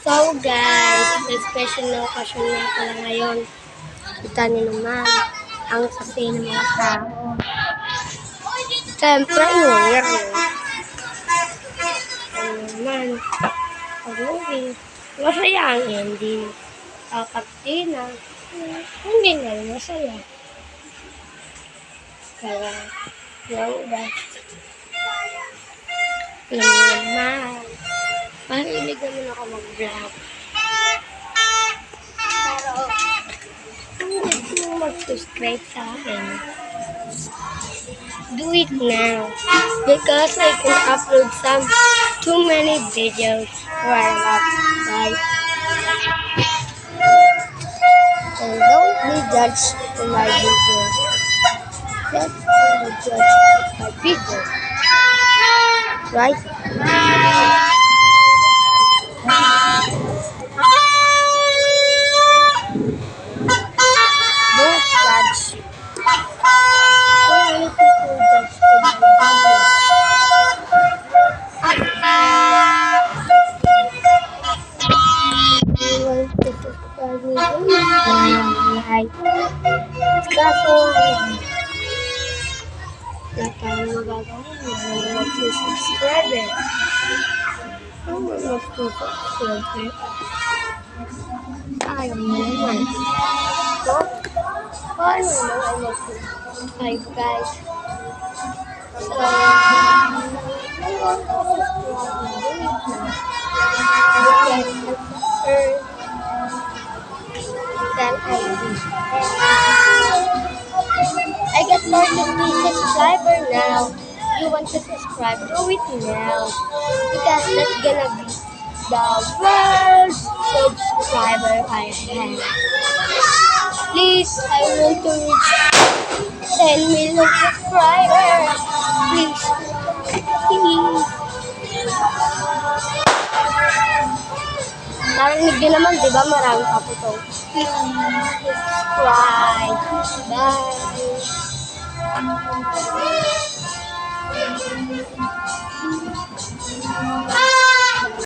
So guys, may special na okasyon nga pala ngayon. Kita niyo naman ang sabi ng mga tao. Siyempre, New Year. Ano naman, pag-uwi, masaya ang ending. Kapag na, hindi na rin masaya. Kaya, yung guys, alam mo naman, mahilig naman ako mag-vlog. Pero, kung gusto mo mag-subscribe sa akin, do it now. Because I can upload too many videos right up, guys. And don't be judged to my video. Let me judge my video. Right? Don't judge. So many people judge to my video. You want to subscribe me? Like. Kaso, wala tayong magagawa. Wala mag-subscribe eh. Ano mag-subscribe eh? Ayaw mo naman. So, paano naman ay mag-subscribe guys? So, I want to subscribe na do it na. I got 43 subscribers now. You want to subscribe? Do it now. Because that's gonna be the first subscriber I have. Please, I want to reach 10 million subscribers. Please. Please. Narinig nyo naman, di ba? Marami pa po ito. Subscribe. Bye.